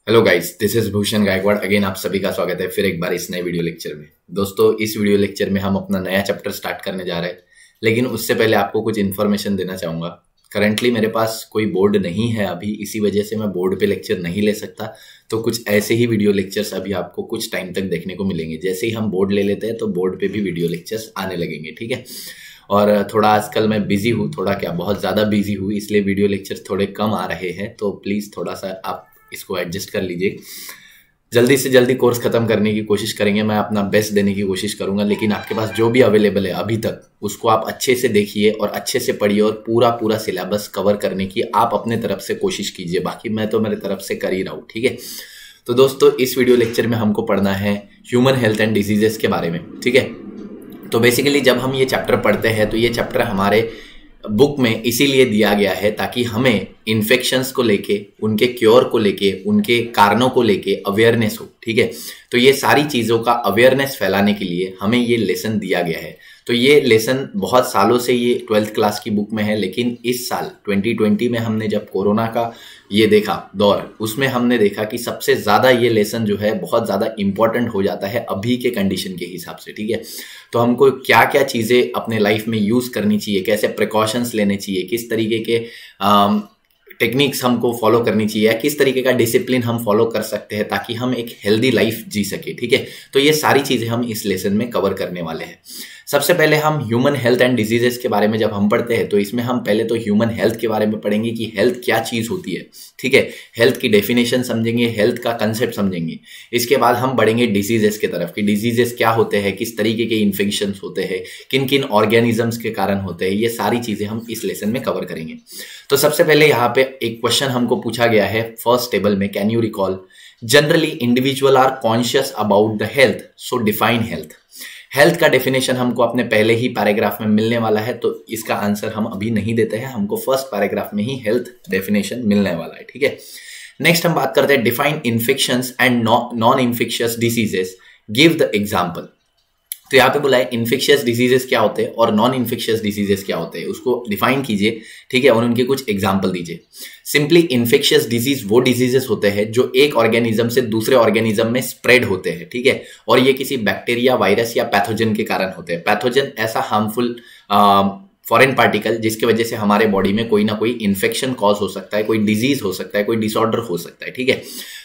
Hello guys, this is Bhushan Gaikwad. Again आप सभी का स्वागत है फिर एक बार इस नए वीडियो लेक्चर में। दोस्तों, इस वीडियो लेक्चर में हम अपना नया चैप्टर स्टार्ट करने जा रहे हैं, लेकिन उससे पहले आपको कुछ इन्फॉर्मेशन देना चाहूँगा। करंटली मेरे पास कोई बोर्ड नहीं है अभी, इसी वजह से मैं बोर्ड पे लेक्चर नहीं ले सकता। तो कुछ ऐसे ही वीडियो लेक्चर्स अभी आपको कुछ टाइम तक देखने को मिलेंगे। जैसे ही हम बोर्ड ले लेते हैं तो बोर्ड पे भी वीडियो लेक्चर्स आने लगेंगे, ठीक है। और थोड़ा आजकल मैं बिजी हूँ, थोड़ा क्या बहुत ज़्यादा बिजी हूँ, इसलिए वीडियो लेक्चर्स थोड़े कम आ रहे हैं। तो प्लीज़ थोड़ा सा आप इसको एडजस्ट कर लीजिए। जल्दी से जल्दी कोर्स खत्म करने की कोशिश करेंगे, मैं अपना बेस्ट देने की कोशिश करूंगा। लेकिन आपके पास जो भी अवेलेबल है अभी तक, उसको आप अच्छे से देखिए और अच्छे से पढ़िए और पूरा पूरा सिलेबस कवर करने की आप अपने तरफ से कोशिश कीजिए। बाकी मैं तो मेरे तरफ से कर ही रहा हूँ, ठीक है। तो दोस्तों, इस वीडियो लेक्चर में हमको पढ़ना है ह्यूमन हेल्थ एंड डिजीजेस के बारे में, ठीक है। तो बेसिकली जब हम ये चैप्टर पढ़ते हैं तो ये चैप्टर हमारे बुक में इसीलिए दिया गया है ताकि हमें इन्फेक्शंस को लेके, उनके क्योर को लेके, उनके कारणों को लेके अवेयरनेस हो, ठीक है। तो ये सारी चीज़ों का अवेयरनेस फैलाने के लिए हमें ये लेसन दिया गया है। तो ये लेसन बहुत सालों से ये 12th क्लास की बुक में है, लेकिन इस साल 2020 में हमने जब कोरोना का ये देखा दौर, उसमें हमने देखा कि सबसे ज़्यादा ये लेसन जो है बहुत ज़्यादा इंपॉर्टेंट हो जाता है अभी के कंडीशन के हिसाब से, ठीक है। तो हमको क्या क्या चीज़ें अपने लाइफ में यूज़ करनी चाहिए, कैसे प्रिकॉशंस लेने चाहिए, किस तरीके के टेक्निक्स हमको फॉलो करनी चाहिए, या किस तरीके का डिसिप्लिन हम फॉलो कर सकते हैं ताकि हम एक हेल्दी लाइफ जी सके, ठीक है। तो ये सारी चीज़ें हम इस लेसन में कवर करने वाले हैं। सबसे पहले हम ह्यूमन हेल्थ एंड डिजीजेस के बारे में जब हम पढ़ते हैं तो इसमें हम पहले तो ह्यूमन हेल्थ के बारे में पढ़ेंगे कि हेल्थ क्या चीज़ होती है, ठीक है। हेल्थ की डेफिनेशन समझेंगे, हेल्थ का कंसेप्ट समझेंगे। इसके बाद हम बढ़ेंगे डिजीजेस की तरफ कि डिजीजेस क्या होते हैं, किस तरीके के इन्फेक्शन होते हैं, किन किन ऑर्गेनिजम्स के कारण होते हैं, ये सारी चीज़ें हम इस लेसन में कवर करेंगे। तो सबसे पहले यहाँ पे एक क्वेश्चन हमको पूछा गया है फर्स्ट टेबल में, can you recall generally individual are conscious about the health, so define health. Health का डेफिनेशन हमको अपने पहले ही पैराग्राफ में मिलने वाला है, तो इसका आंसर हम अभी नहीं देते हैं, हमको फर्स्ट पैराग्राफ में ही हेल्थ डेफिनेशन मिलने वाला है, ठीक है। नेक्स्ट हम बात करते हैं define infections and non infectious diseases, give the example. तो यहाँ पे बोला है इन्फेक्शियस डिजीजेस क्या होते हैं और नॉन इन्फेक्शियस डिजीजेस क्या होते हैं, उसको डिफाइन कीजिए, ठीक है, और उनके कुछ एग्जाम्पल दीजिए। सिंपली इन्फेक्शियस डिजीज वो डिजीजेस होते हैं जो एक ऑर्गेनिज्म से दूसरे ऑर्गेनिज्म में स्प्रेड होते हैं, ठीक है, और ये किसी बैक्टीरिया, वायरस या पैथोजन के कारण होते हैं। पैथोजन ऐसा हार्मफुल फॉरेन पार्टिकल जिसकी वजह से हमारे बॉडी में कोई ना कोई इन्फेक्शन कॉज हो सकता है, कोई डिजीज हो सकता है, कोई डिसऑर्डर हो सकता है, ठीक है।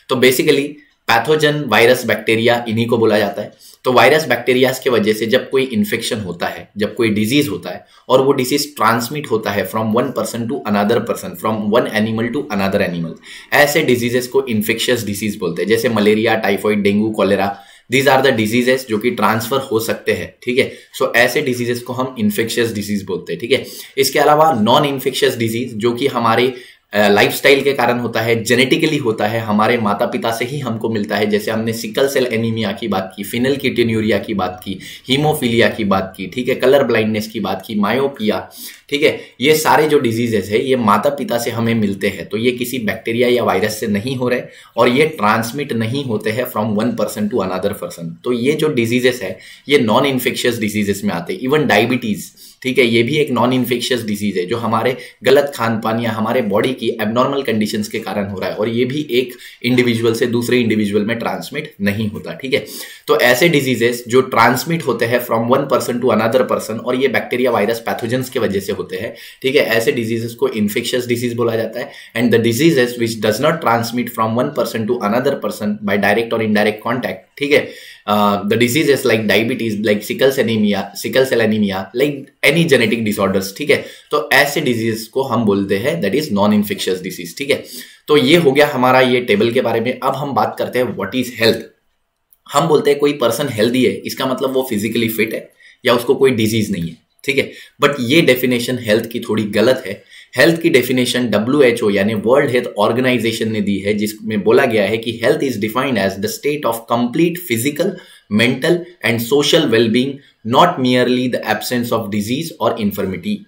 तो बेसिकली पैथोजन, वायरस, बैक्टीरिया, इन्हीं को बोला जाता है। तो वायरस, बैक्टीरियाज की वजह से जब कोई इन्फेक्शन होता है, जब कोई डिजीज होता है और वो डिजीज ट्रांसमिट होता है from one person to another person, from one animal to another animal, ऐसे डिजीजेस को इन्फेक्शियस डिजीज बोलते हैं। जैसे malaria, typhoid, dengue, cholera, these are the diseases जो कि ट्रांसफर हो सकते हैं, ठीक है। सो ऐसे डिजीजेस को हम इन्फेक्शियस डिजीज बोलते हैं, ठीक है। इसके अलावा नॉन इन्फेक्शियस डिजीज जो कि हमारे लाइफस्टाइल के कारण होता है, जेनेटिकली होता है, हमारे माता पिता से ही हमको मिलता है। जैसे हमने सिकल सेल एनीमिया की बात की, फिनलकीटोन्यूरिया की बात की, हीमोफीलिया की बात की, ठीक है, कलर ब्लाइंडनेस की बात की, मायोपिया, ठीक है। ये सारे जो डिजीजेस है ये माता पिता से हमें मिलते हैं। तो ये किसी बैक्टीरिया या वायरस से नहीं हो रहे और ये ट्रांसमिट नहीं होते हैं from one person to another person. तो ये जो डिजीजेस है ये नॉन इन्फेक्शियस डिजीजेस में आते हैं। इवन डायबिटीज, ठीक है, ये भी एक नॉन इन्फेक्शियस डिजीज है जो हमारे गलत खान पान या हमारे बॉडी की एबनॉर्मल कंडीशंस के कारण हो रहा है, और ये भी एक इंडिविजुअल से दूसरे इंडिविजुअल में ट्रांसमिट नहीं होता, ठीक है। तो ऐसे डिजीजेस जो ट्रांसमिट होते हैं from one person to another person और ये बैक्टीरिया, वायरस, पैथोजेंस की वजह से होते हैं, ठीक है, ऐसे डिजीजेस को इन्फेक्शियस डिजीज बोला जाता है। And the diseases which does not transmit from one person to another person by direct और इनडायरेक्ट कॉन्टैक्ट, ठीक है, the diseases like diabetes, like sickle cell anaemia, like any genetic disorders, ठीक है। तो ऐसे डिजीज को हम बोलते हैं that is non infectious disease, ठीक है। तो ये हो गया हमारा ये टेबल के बारे में। अब हम बात करते हैं व्हाट इज हेल्थ। हम बोलते हैं कोई पर्सन हेल्दी है, इसका मतलब वो फिजिकली फिट है या उसको कोई डिजीज नहीं है, ठीक है। बट ये डेफिनेशन हेल्थ की थोड़ी गलत है। हेल्थ की डेफिनेशन WHO यानी वर्ल्ड हेल्थ ऑर्गेनाइजेशन ने दी है, जिसमें बोला गया है कि health is defined as the state of complete physical, mental and social wellbeing, not merely the absence of disease और इन्फर्मिटी।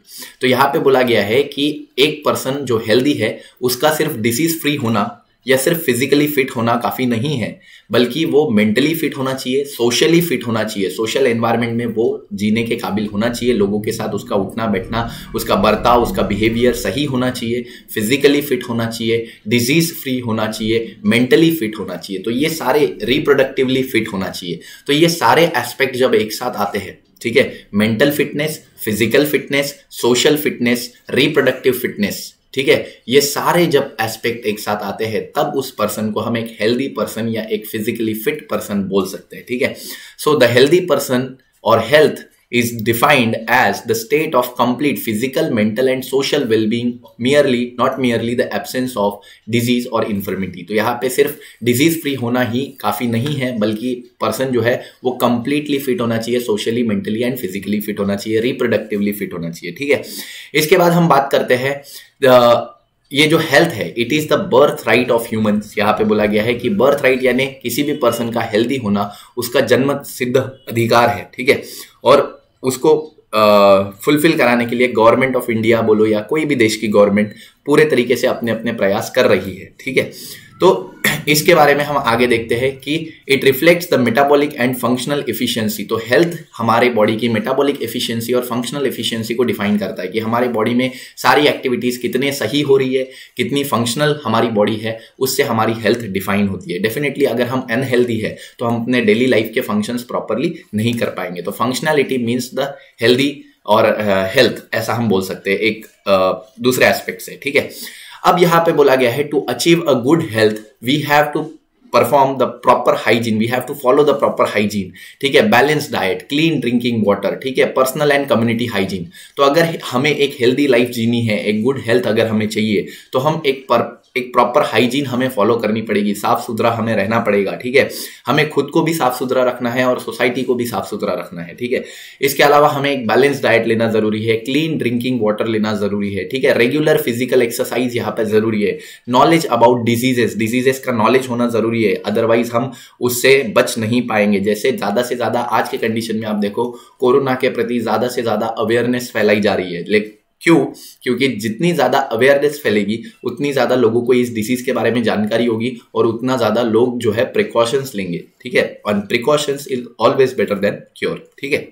तो यहाँ पे बोला गया है कि एक पर्सन जो हेल्दी है उसका सिर्फ डिसीज फ्री होना या सिर्फ फिजिकली फिट होना काफी नहीं है, बल्कि वो मेंटली फिट होना चाहिए, सोशली फिट होना चाहिए, सोशल एनवायरनमेंट में वो जीने के काबिल होना चाहिए, लोगों के साथ उसका उठना बैठना, उसका बर्ताव, उसका बिहेवियर सही होना चाहिए, फिजिकली फिट होना चाहिए, डिजीज फ्री होना चाहिए, मेंटली फिट होना चाहिए। तो ये सारे, रिप्रोडक्टिवली फिट होना चाहिए। तो ये सारे एस्पेक्ट जब एक साथ आते हैं, ठीक है, mental fitness, physical fitness, social fitness, reproductive fitness, ठीक है, ये सारे जब एस्पेक्ट एक साथ आते हैं तब उस पर्सन को हम एक हेल्दी पर्सन या एक फिजिकली फिट पर्सन बोल सकते हैं। ठीक है, सो द हेल्दी पर्सन और health is defined as the state of complete physical, mental and social well-being, not merely the absence of disease or infirmity। तो यहाँ पे सिर्फ डिजीज फ्री होना ही काफी नहीं है, बल्कि पर्सन जो है वो कंप्लीटली फिट होना चाहिए, socially, mentally and physically fit होना चाहिए, रिप्रोडक्टिवली फिट होना चाहिए। ठीक है, इसके बाद हम बात करते हैं ये जो हेल्थ है, it is the birth right of humans. यहाँ पे बोला गया है कि बर्थ राइट यानी किसी भी पर्सन का हेल्दी होना उसका जन्म सिद्ध अधिकार है। ठीक है, और उसको फुलफिल कराने के लिए गवर्नमेंट ऑफ इंडिया बोलो या कोई भी देश की गवर्नमेंट पूरे तरीके से अपने अपने प्रयास कर रही है। ठीक है, तो इसके बारे में हम आगे देखते हैं कि it reflects the metabolic and functional efficiency. तो हेल्थ हमारे बॉडी की मेटाबॉलिक एफिशिएंसी और फंक्शनल एफिशिएंसी को डिफाइन करता है कि हमारी बॉडी में सारी एक्टिविटीज कितने सही हो रही है, कितनी फंक्शनल हमारी बॉडी है, उससे हमारी हेल्थ डिफाइन होती है। डेफिनेटली अगर हम अनहेल्दी है तो हम अपने डेली लाइफ के फंक्शंस प्रॉपरली नहीं कर पाएंगे। तो फंक्शनैलिटी मीन्स द हेल्दी और हेल्थ, ऐसा हम बोल सकते हैं एक दूसरे एस्पेक्ट से। ठीक है, अब यहां पे बोला गया है to achieve a good health we have to perform the proper hygiene, we have to follow the proper hygiene. ठीक है, balance diet, clean drinking water, ठीक है, पर्सनल एंड कम्युनिटी हाइजीन। तो अगर हमें एक हेल्दी लाइफ जीनी है, एक गुड हेल्थ अगर हमें चाहिए, तो हम एक प्रॉपर हाइजीन हमें फॉलो करनी पड़ेगी, साफ सुथरा हमें रहना पड़ेगा। ठीक है, हमें खुद को भी साफ सुथरा रखना है और सोसाइटी को भी साफ सुथरा रखना है। ठीक है, इसके अलावा हमें एक बैलेंस डाइट लेना जरूरी है, क्लीन ड्रिंकिंग वाटर लेना जरूरी है। ठीक है, रेगुलर फिजिकल एक्सरसाइज यहाँ पे जरूरी है, नॉलेज अबाउट डिजीजेस का नॉलेज होना जरूरी है, अदरवाइज हम उससे बच नहीं पाएंगे। जैसे ज्यादा से ज्यादा आज के कंडीशन में आप देखो, कोरोना के प्रति ज्यादा से ज्यादा अवेयरनेस फैलाई जा रही है। लेकिन क्यों? क्योंकि जितनी ज्यादा अवेयरनेस फैलेगी उतनी ज्यादा लोगों को इस डिसीज के बारे में जानकारी होगी और उतना ज्यादा लोग जो है प्रिकॉशंस लेंगे। ठीक है, और precautions is always better than cure. ठीक है,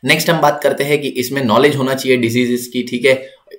नेक्स्ट हम बात करते हैं कि इसमें नॉलेज होना चाहिए डिजीजेस की। ठीक है,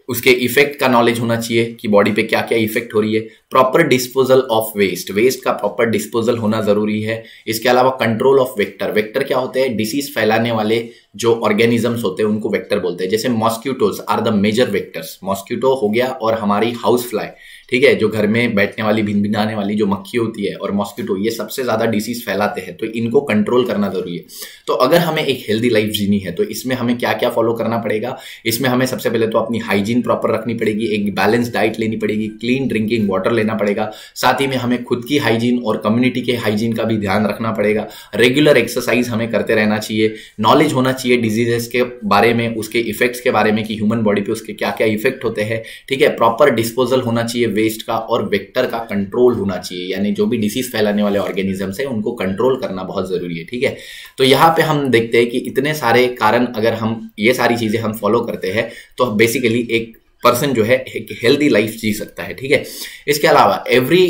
उसके इफेक्ट का नॉलेज होना चाहिए कि बॉडी पे क्या क्या इफेक्ट हो रही है, प्रॉपर डिस्पोजल ऑफ वेस्ट का प्रॉपर डिस्पोजल होना जरूरी है। इसके अलावा कंट्रोल ऑफ वेक्टर क्या होते हैं? डिसीज फैलाने वाले जो ऑर्गेनिजम्स होते हैं उनको वेक्टर बोलते हैं। जैसे mosquitoes are the major vectors, mosquito हो गया और हमारी हाउस फ्लाई, ठीक है, जो घर में बैठने वाली भिनभिनाने वाली जो मक्खी होती है, और मॉस्क्यूटो, ये सबसे ज्यादा डिसीज फैलाते हैं, तो इनको कंट्रोल करना जरूरी है। तो अगर हमें एक हेल्दी लाइफ जीनी है तो इसमें हमें क्या क्या फॉलो करना पड़ेगा? इसमें हमें सबसे पहले तो अपनी हाइजीन प्रॉपर रखनी पड़ेगी, एक बैलेंस डाइट लेनी पड़ेगी, क्लीन ड्रिंकिंग वाटर लेना पड़ेगा, साथ ही में हमें खुद की हाइजीन और कम्युनिटी के हाइजीन का भी ध्यान रखना पड़ेगा, रेगुलर एक्सरसाइज हमें करते रहना चाहिए, नॉलेज होना चाहिए डिजीजेस के बारे में, उसके इफेक्ट्स के बारे में कि ह्यूमन बॉडी पे उसके क्या क्या इफेक्ट होते हैं। ठीक है, प्रॉपर डिस्पोजल होना चाहिए वेस्ट का, और वेक्टर का कंट्रोल होना चाहिए, यानी जो भी डिसीज फैलाने वाले ऑर्गेनिजम्स है उनको कंट्रोल करना बहुत जरूरी है। ठीक है, तो यहाँ पे हम देखते हैं कि इतने सारे कारण अगर हम ये सारी चीजें हम फॉलो करते हैं तो बेसिकली एक पर्सन जो है एक हेल्दी लाइफ जी सकता है। ठीक है, इसके अलावा every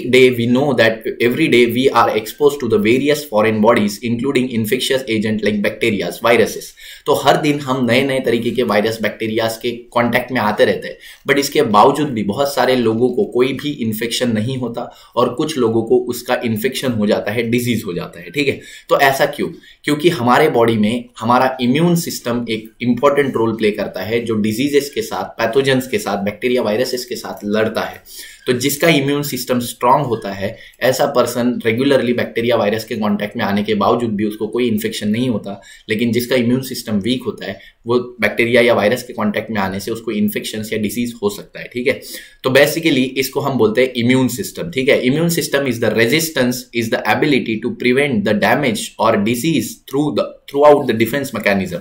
day we are expose to the various foreign bodies including infectious agent like bacterias, viruses. तो हर दिन हम नए नए तरीके के वायरस, बैक्टीरियाज के कांटेक्ट में आते रहते हैं, बट इसके बावजूद भी बहुत सारे लोगों को कोई भी इन्फेक्शन नहीं होता और कुछ लोगों को उसका इन्फेक्शन हो जाता है, डिजीज हो जाता है। ठीक है, तो ऐसा क्यों? क्योंकि हमारे बॉडी में हमारा इम्यून सिस्टम एक इंपॉर्टेंट रोल प्ले करता है, जो डिजीजेस के साथ, पैथोजेंस के साथ, बैक्टीरिया, वायरसेस के साथ लड़ता है। तो जिसका इम्यून सिस्टम स्ट्रांग होता है, ऐसा पर्सन रेगुलरली बैक्टीरिया, वायरस के कांटेक्ट में आने के बावजूद भी उसको कोई इन्फेक्शन नहीं होता। लेकिन जिसका इम्यून सिस्टम वीक होता है, वो बैक्टीरिया या वायरस के कांटेक्ट में आने से उसको इन्फेक्शन या डिसीज हो सकता है। ठीक है, तो बेसिकली इसको हम बोलते हैं इम्यून सिस्टम। ठीक है, immune system is the resistance, is the ability to prevent the damage और disease throughout the defence mechanism.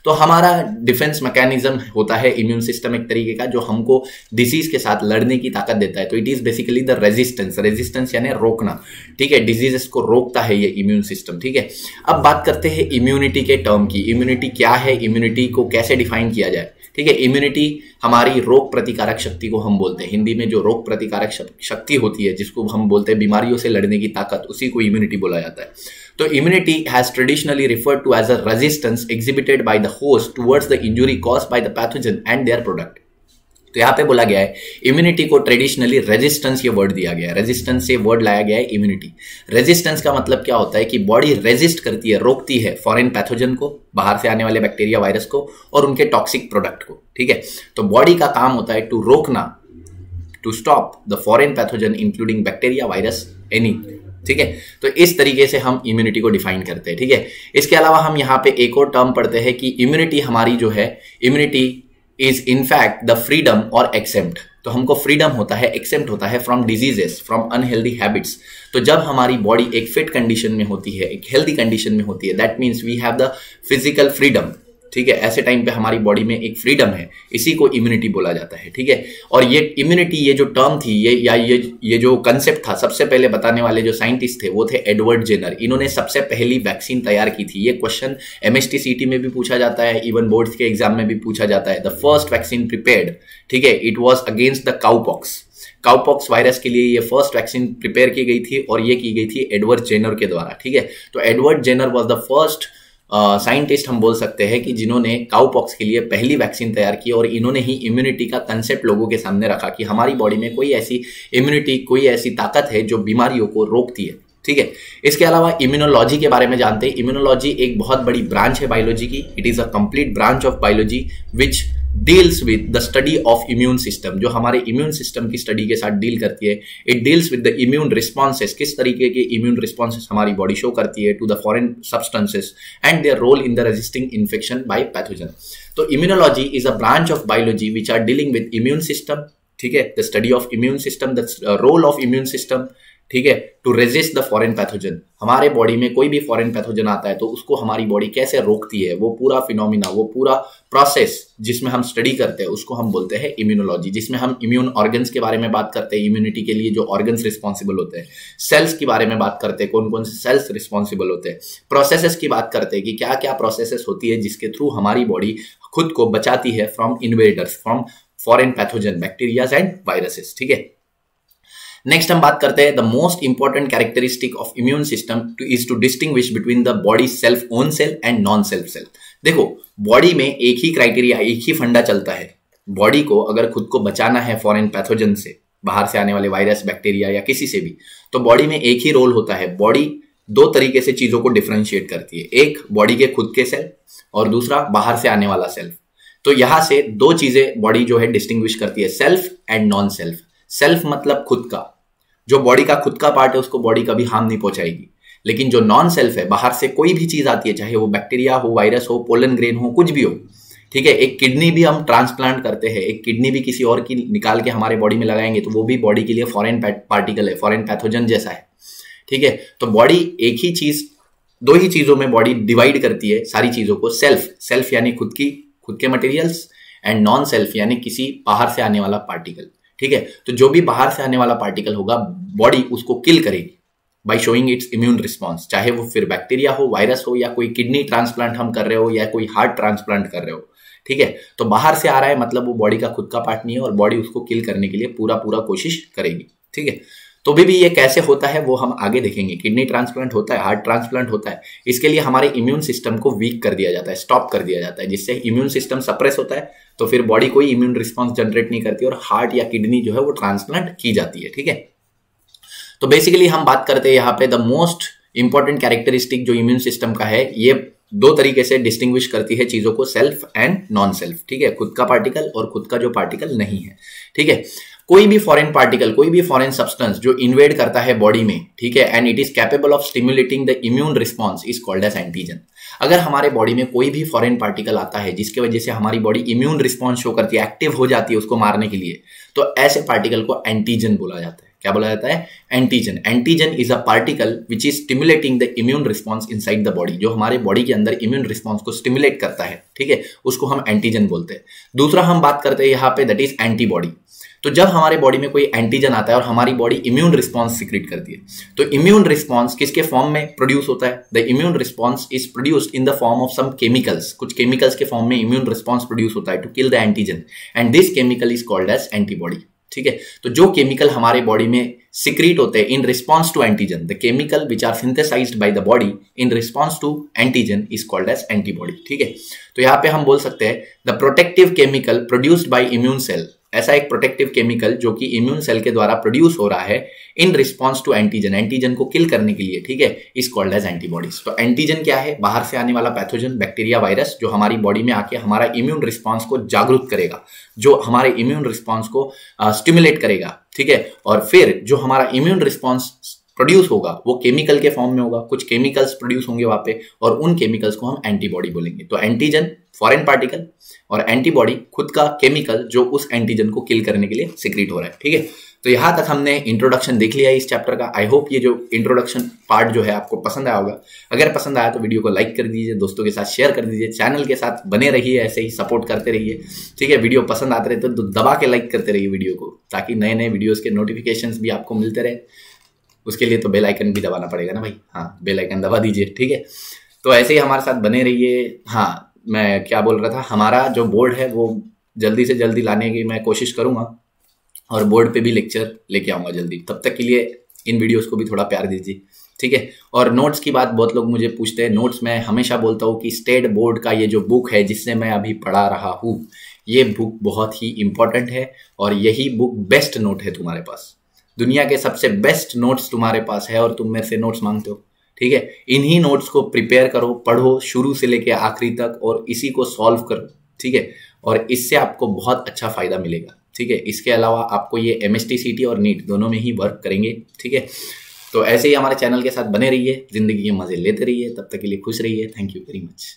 तो हमारा डिफेंस मैकेनिज्म होता है इम्यून सिस्टम एक तरीके का, जो हमको डिसीज के साथ लड़ने की ताकत देता है। तो it is basically the resistance, resistance यानी रोकना, ठीक है, डिजीजेस को रोकता है ये इम्यून सिस्टम, ठीक है। अब बात करते हैं इम्यूनिटी के टर्म की। इम्यूनिटी क्या है, इम्यूनिटी को कैसे डिफाइन किया जाए, ठीक है। इम्यूनिटी हमारी रोग प्रतिकारक शक्ति को हम बोलते हैं, हिंदी में जो रोग प्रतिकारक शक्ति होती है जिसको हम बोलते हैं बीमारियों से लड़ने की ताकत, उसी को इम्यूनिटी बोला जाता है। तो immunity has traditionally referred to as a resistance exhibited by the host towards the injury caused by the pathogen and their product. तो यहाँ पे बोला गया है इम्यूनिटी को ट्रेडिशनली रेजिस्टेंस ये वर्ड दिया गया है, रेजिस्टेंस से वर्ड लाया गया है इम्यूनिटी। रेजिस्टेंस का मतलब क्या होता है कि बॉडी रेजिस्ट करती है, रोकती है फॉरेन पैथोजन को, बाहर से आने वाले बैक्टीरिया वायरस को और उनके टॉक्सिक प्रोडक्ट को, ठीक है। तो बॉडी का काम होता है टू रोकना, to stop the foreign pathogen including bacteria virus any, ठीक है। तो इस तरीके से हम इम्यूनिटी को डिफाइन करते हैं, ठीक है। इसके अलावा हम यहाँ पे एक और टर्म पढ़ते हैं कि इम्यूनिटी हमारी जो है, immunity is in fact the freedom और एक्सेम्प्ट। तो हमको फ्रीडम होता है, एक्सेम्प्ट होता है from diseases, from unhealthy habits. तो जब हमारी बॉडी एक फिट कंडीशन में होती है, एक हेल्दी कंडीशन में होती है, that means we have the physical freedom, ठीक है। ऐसे टाइम पे हमारी बॉडी में एक फ्रीडम है, इसी को इम्यूनिटी बोला जाता है, ठीक है। और ये इम्यूनिटी, ये जो टर्म थी, ये जो कंसेप्ट था, सबसे पहले बताने वाले जो साइंटिस्ट थे वो थे एडवर्ड जेनर। इन्होंने सबसे पहली वैक्सीन तैयार की थी। ये क्वेश्चन MST CT में भी पूछा जाता है, इवन बोर्ड्स के एग्जाम में भी पूछा जाता है। द फर्स्ट वैक्सीन प्रिपेयर्ड, ठीक है, it was against the cowpox. Cowpox virus के लिए ये फर्स्ट वैक्सीन प्रिपेयर की गई थी और ये की गई थी एडवर्ड जेनर के द्वारा, ठीक है। तो Edward Jenner was the first scientist हम बोल सकते हैं कि जिन्होंने काउपॉक्स के लिए पहली वैक्सीन तैयार की, और इन्होंने ही इम्यूनिटी का कंसेप्ट लोगों के सामने रखा कि हमारी बॉडी में कोई ऐसी इम्यूनिटी, कोई ऐसी ताकत है जो बीमारियों को रोकती है, ठीक है। इसके अलावा इम्यूनोलॉजी के बारे में जानते हैं। इम्यूनोलॉजी एक बहुत बड़ी ब्रांच है बायोलॉजी की। It is a complete branch of biology which deals with the study of immune system, जो हमारे इम्यून सिस्टम की स्टडी के साथ डील करती है। It deals with the immune responses, किस तरीके के इम्यून रिस्पॉन्सेस हमारी बॉडी शो करती है to the foreign substances and their role in the resisting infection by pathogen. तो immunology is a branch of biology which are dealing with immune system, ठीक है, the study of immune system, the role of immune system, ठीक है, to resist the foreign pathogen. हमारे body में कोई भी foreign pathogen आता है तो उसको हमारी बॉडी कैसे रोकती है, वो पूरा फिनोमिना, वो पूरा प्रोसेस जिसमें हम स्टडी करते हैं उसको हम बोलते हैं इम्यूनोलॉजी, जिसमें हम इम्यून ऑर्गन्स के बारे में बात करते हैं, इम्यूनिटी के लिए जो ऑर्गन्स रिस्पॉन्सिबल होते हैं, सेल्स के बारे में बात करते हैं, कौन कौन से सेल्स रिस्पॉन्सिबल होते हैं, प्रोसेसेस की बात करते हैं कि क्या क्या प्रोसेसेस होती है जिसके थ्रू हमारी बॉडी खुद को बचाती है from invaders, from foreign pathogen, bacterias and viruses, ठीक है। नेक्स्ट हम बात करते हैं the most important characteristic of immune system is to distinguish between the body self own cell and non self cell. देखो, बॉडी में एक ही क्राइटेरिया, एक ही फंडा चलता है। बॉडी को अगर खुद को बचाना है फॉरेन पैथोजन से, बाहर से आने वाले वायरस, बैक्टीरिया या किसी से भी, तो बॉडी में एक ही रोल होता है। बॉडी दो तरीके से चीजों को डिफरेंशिएट करती है, एक बॉडी के खुद के सेल और दूसरा बाहर से आने वाला सेल्फ। तो यहां से दो चीजें बॉडी जो है डिस्टिंग्विश करती है, self and non self. Self मतलब खुद का, जो बॉडी का खुद का पार्ट है उसको बॉडी कभी हार्म नहीं पहुंचाएगी। लेकिन जो नॉन सेल्फ है, बाहर से कोई भी चीज आती है, चाहे वो बैक्टीरिया हो, वायरस हो, पोलन ग्रेन हो, कुछ भी हो, ठीक है। एक किडनी भी हम ट्रांसप्लांट करते हैं, एक किडनी भी किसी और की निकाल के हमारे बॉडी में लगाएंगे तो वो भी बॉडी के लिए फॉरेन पार्टिकल है, फॉरेन पैथोजन जैसा है, ठीक है। तो बॉडी एक ही चीज, दो ही चीजों में बॉडी डिवाइड करती है सारी चीजों को, सेल्फ यानी खुद के मटेरियल्स, एंड नॉन सेल्फ यानी किसी बाहर से आने वाला पार्टिकल, ठीक है। तो जो भी बाहर से आने वाला पार्टिकल होगा, बॉडी उसको किल करेगी by showing it's immune response, चाहे वो फिर बैक्टीरिया हो, वायरस हो, या कोई किडनी ट्रांसप्लांट हम कर रहे हो, या कोई हार्ट ट्रांसप्लांट कर रहे हो, ठीक है। तो बाहर से आ रहा है मतलब वो बॉडी का खुद का पार्ट नहीं है और बॉडी उसको किल करने के लिए पूरा कोशिश करेगी, ठीक है। तो भी ये कैसे होता है वो हम आगे देखेंगे। किडनी ट्रांसप्लांट होता है, हार्ट ट्रांसप्लांट होता है, इसके लिए हमारे इम्यून सिस्टम को वीक कर दिया जाता है, स्टॉप कर दिया जाता है, जिससे इम्यून सिस्टम सप्रेस होता है, तो फिर बॉडी कोई इम्यून रिस्पॉन्स जनरेट नहीं करती और हार्ट या किडनी जो है वो ट्रांसप्लांट की जाती है, ठीक है। तो बेसिकली हम बात करते हैं यहाँ पे द मोस्ट इंपॉर्टेंट कैरेक्टरिस्टिक जो इम्यून सिस्टम का है, ये दो तरीके से डिस्टिंग्विश करती है चीजों को, सेल्फ एंड नॉन सेल्फ, ठीक है। खुद का पार्टिकल और खुद का जो पार्टिकल नहीं है, ठीक है। कोई भी फॉरेन पार्टिकल, कोई भी फॉरेन सब्सटेंस जो इन्वेड करता है बॉडी में, ठीक है, and it is capable of stimulating the immune response is called as antigen. अगर हमारे बॉडी में कोई भी फॉरेन पार्टिकल आता है जिसकी वजह से हमारी बॉडी इम्यून रिस्पॉन्स शो करती है, एक्टिव हो जाती है उसको मारने के लिए, तो ऐसे पार्टिकल को एंटीजन बोला जाता है। क्या बोला जाता है? Antigen. Antigen is a particle which is stimulating the immune response inside the body, जो हमारे बॉडी के अंदर इम्यून रिस्पॉन्स को स्टिमुलेट करता है, ठीक है, उसको हम एंटीजन बोलते हैं। दूसरा हम बात करते हैं यहाँ पे, दैट इज एंटीबॉडी। तो जब हमारे बॉडी में कोई एंटीजन आता है और हमारी बॉडी इम्यून रिस्पॉन्स सिक्रेट करती है, तो इम्यून रिस्पॉन्स किसके फॉर्म में प्रोड्यूस होता है? The immune response is produced in the form of some chemicals. कुछ केमिकल्स के फॉर्म में इम्यून रिस्पॉन्स प्रोड्यूस होता है to kill the antigen, and this chemical is called as antibody. ठीक है, तो जो केमिकल हमारे बॉडी में सिक्रीट होते हैं in response to antigen, the chemical which are synthesized by the body in response to antigen is called as antibody. ठीक है, तो यहाँ पे हम बोल सकते हैं the protective chemical produced by immune cell, ऐसा एक प्रोटेक्टिव केमिकल जो कि इम्यून सेल के द्वारा प्रोड्यूस हो रहा है in response to antigen, antigen को किल करने के लिए। ठीक है, इज कॉल्ड एज एंटीबॉडीज। तो एंटीजन क्या है? बाहर से आने वाला पैथोजन, बैक्टीरिया, वायरस, जो हमारी बॉडी में आके हमारा इम्यून रिस्पॉन्स को जागरूक करेगा, जो हमारे इम्यून रिस्पॉन्स को स्टिमुलेट करेगा। ठीक है, और फिर जो हमारा इम्यून रिस्पॉन्स प्रोड्यूस होगा वो केमिकल के फॉर्म में होगा, कुछ केमिकल्स प्रोड्यूस होंगे वहां पे, और उन केमिकल्स को हम एंटीबॉडी बोलेंगे। तो एंटीजन फॉरेन पार्टिकल और एंटीबॉडी खुद का केमिकल जो उस एंटीजन को किल करने के लिए सिक्रीट हो रहा है। ठीक है, तो यहां तक हमने इंट्रोडक्शन देख लिया है इस चैप्टर का। आई होप ये जो इंट्रोडक्शन पार्ट जो है आपको पसंद आया होगा। अगर पसंद आया तो वीडियो को लाइक कर दीजिए, दोस्तों के साथ शेयर कर दीजिए, चैनल के साथ बने रहिए, ऐसे ही सपोर्ट करते रहिए। ठीक है, वीडियो पसंद आते रहे तो दबा के लाइक करते रहिए वीडियो को, ताकि नए नए वीडियोज के नोटिफिकेशंस भी आपको मिलते रहे। उसके लिए तो बेल आइकन भी दबाना पड़ेगा ना भाई। हाँ, बेल आइकन दबा दीजिए। ठीक है, तो ऐसे ही हमारे साथ बने रहिए। हाँ, मैं क्या बोल रहा था, हमारा जो बोर्ड है वो जल्दी से जल्दी लाने की मैं कोशिश करूंगा, और बोर्ड पे भी लेक्चर लेके आऊंगा जल्दी। तब तक के लिए इन वीडियोस को भी थोड़ा प्यार दीजिए। ठीक है, और नोट्स की बात बहुत लोग मुझे पूछते हैं। नोट्स मैं हमेशा बोलता हूँ कि स्टेट बोर्ड का ये जो बुक है जिससे मैं अभी पढ़ा रहा हूँ, ये बुक बहुत ही इंपॉर्टेंट है, और यही बुक बेस्ट नोट है तुम्हारे पास। दुनिया के सबसे बेस्ट नोट्स तुम्हारे पास है और तुम मेरे से नोट्स मांगते हो। ठीक है, इन्हीं नोट्स को प्रिपेयर करो, पढ़ो शुरू से लेके आखिरी तक, और इसी को सॉल्व करो। ठीक है, और इससे आपको बहुत अच्छा फायदा मिलेगा। ठीक है, इसके अलावा आपको ये MST CT और नीट दोनों में ही वर्क करेंगे। ठीक है, तो ऐसे ही हमारे चैनल के साथ बने रहिए, जिंदगी के मजे लेते रहिए। तब तक के लिए खुश रहिए। Thank you very much.